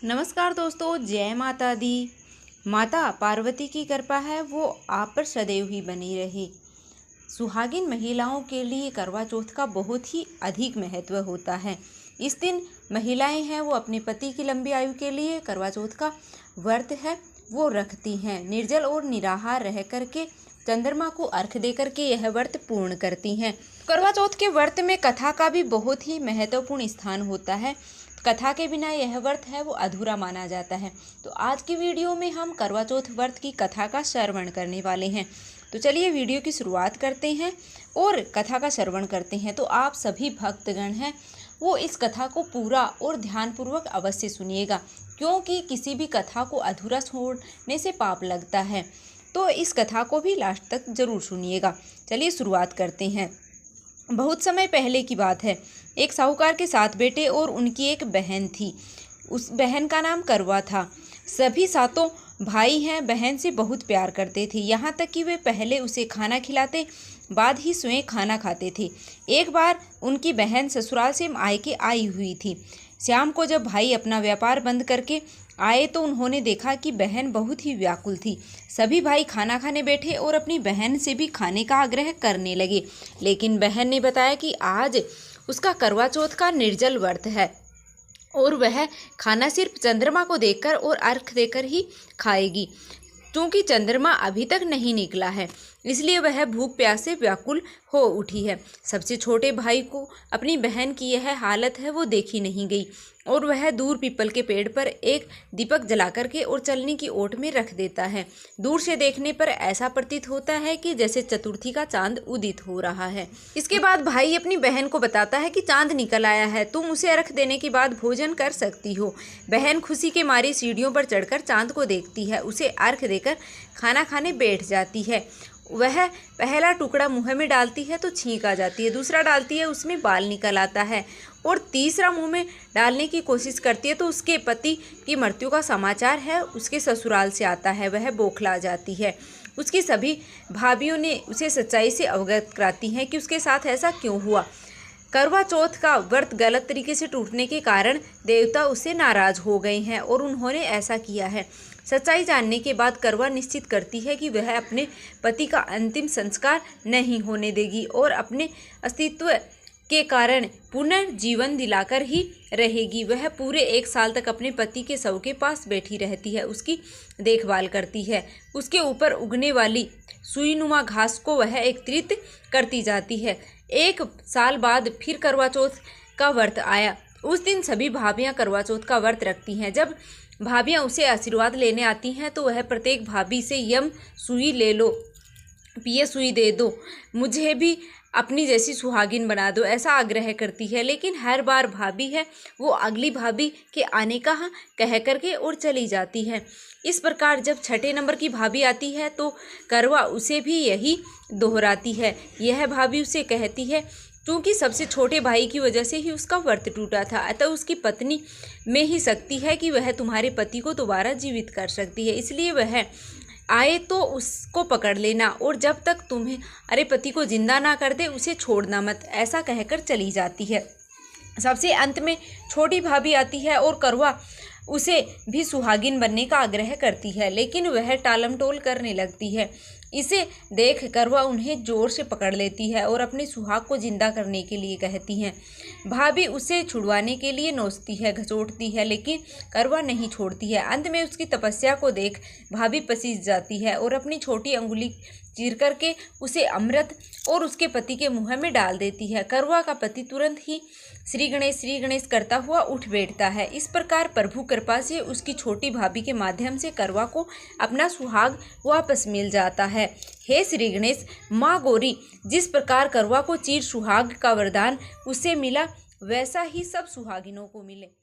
नमस्कार दोस्तों, जय माता दी। माता पार्वती की कृपा है वो आप पर सदैव ही बनी रहे। सुहागिन महिलाओं के लिए करवा चौथ का बहुत ही अधिक महत्व होता है। इस दिन महिलाएं हैं वो अपने पति की लंबी आयु के लिए करवा चौथ का व्रत है वो रखती हैं। निर्जल और निराहार रह करके चंद्रमा को अर्घ दे करके यह व्रत पूर्ण करती हैं। करवा चौथ के व्रत में कथा का भी बहुत ही महत्वपूर्ण स्थान होता है। कथा के बिना यह व्रत है वो अधूरा माना जाता है। तो आज की वीडियो में हम करवा चौथ व्रत की कथा का श्रवण करने वाले हैं। तो चलिए वीडियो की शुरुआत करते हैं और कथा का श्रवण करते हैं। तो आप सभी भक्तगण हैं वो इस कथा को पूरा और ध्यानपूर्वक अवश्य सुनिएगा, क्योंकि किसी भी कथा को अधूरा छोड़ने से पाप लगता है। तो इस कथा को भी लास्ट तक जरूर सुनिएगा। चलिए शुरुआत करते हैं। बहुत समय पहले की बात है। एक साहूकार के 7 बेटे और उनकी एक बहन थी। उस बहन का नाम करवा था। सभी 7 भाई हैं बहन से बहुत प्यार करते थे, यहाँ तक कि वे पहले उसे खाना खिलाते बाद ही स्वयं खाना खाते थे। एक बार उनकी बहन ससुराल से मायके आई हुई थी। शाम को जब भाई अपना व्यापार बंद करके आए तो उन्होंने देखा कि बहन बहुत ही व्याकुल थी। सभी भाई खाना खाने बैठे और अपनी बहन से भी खाने का आग्रह करने लगे, लेकिन बहन ने बताया कि आज उसका करवा चौथ का निर्जल व्रत है और वह खाना सिर्फ चंद्रमा को देखकर और अर्घ देकर ही खाएगी। क्योंकि चंद्रमा अभी तक नहीं निकला है, इसलिए वह भूख प्यास से व्याकुल हो उठी है। सबसे छोटे भाई को अपनी बहन की यह हालत है वो देखी नहीं गई और वह दूर पीपल के पेड़ पर एक दीपक जला करके और चलने की ओट में रख देता है। दूर से देखने पर ऐसा प्रतीत होता है कि जैसे चतुर्थी का चांद उदित हो रहा है। इसके बाद भाई अपनी बहन को बताता है कि चांद निकल आया है, तुम उसे अर्घ देने के बाद भोजन कर सकती हो। बहन खुशी के मारे सीढ़ियों पर चढ़कर चांद को देखती है, उसे अर्घ देकर खाना खाने बैठ जाती है। वह पहला टुकड़ा मुंह में डालती है तो छींक आ जाती है, दूसरा डालती है उसमें बाल निकल आता है और तीसरा मुंह में डालने की कोशिश करती है तो उसके पति की मृत्यु का समाचार है उसके ससुराल से आता है। वह बौखला जाती है। उसकी सभी भाभियों ने उसे सच्चाई से अवगत कराती हैं कि उसके साथ ऐसा क्यों हुआ। करवा चौथ का व्रत गलत तरीके से टूटने के कारण देवता उससे नाराज हो गए हैं और उन्होंने ऐसा किया है। सच्चाई जानने के बाद करवा निश्चित करती है कि वह अपने पति का अंतिम संस्कार नहीं होने देगी और अपने अस्तित्व के कारण पुनर्जीवन दिलाकर ही रहेगी। वह पूरे 1 साल तक अपने पति के शव के पास बैठी रहती है, उसकी देखभाल करती है। उसके ऊपर उगने वाली सुईनुमा घास को वह एकत्रित करती जाती है। 1 साल बाद फिर करवा चौथ का व्रत आया। उस दिन सभी भाभियां करवा चौथ का व्रत रखती हैं। जब भाभियां उसे आशीर्वाद लेने आती हैं तो वह प्रत्येक भाभी से यम सुई ले लो, पिए सुई दे दो, मुझे भी अपनी जैसी सुहागिन बना दो, ऐसा आग्रह करती है। लेकिन हर बार भाभी है वो अगली भाभी के आने का कह करके और चली जाती है। इस प्रकार जब 6ठे नंबर की भाभी आती है तो करवा उसे भी यही दोहराती है। यह भाभी उसे कहती है क्योंकि सबसे छोटे भाई की वजह से ही उसका व्रत टूटा था, अतः उसकी पत्नी में ही शक्ति है कि वह तुम्हारे पति को दोबारा जीवित कर सकती है, इसलिए वह आए तो उसको पकड़ लेना और जब तक तुम्हें अरे पति को जिंदा ना कर दे उसे छोड़ना मत, ऐसा कहकर चली जाती है। सबसे अंत में छोटी भाभी आती है और करवा उसे भी सुहागिन बनने का आग्रह करती है, लेकिन वह टालमटोल करने लगती है। इसे देख करवा उन्हें जोर से पकड़ लेती है और अपने सुहाग को जिंदा करने के लिए कहती हैं। भाभी उसे छुड़वाने के लिए नोचती है, घचोटती है, लेकिन करवा नहीं छोड़ती है। अंत में उसकी तपस्या को देख भाभी पसीज जाती है और अपनी छोटी अंगुली चीर करके उसे अमृत और उसके पति के मुंह में डाल देती है। करवा का पति तुरंत ही श्री गणेश करता हुआ उठ बैठता है। इस प्रकार प्रभु कृपा से उसकी छोटी भाभी के माध्यम से करवा को अपना सुहाग वापस मिल जाता है। हे श्री गणेश, माँ गौरी, जिस प्रकार करवा को चीर सुहाग का वरदान उससे मिला वैसा ही सब सुहागिनों को मिले।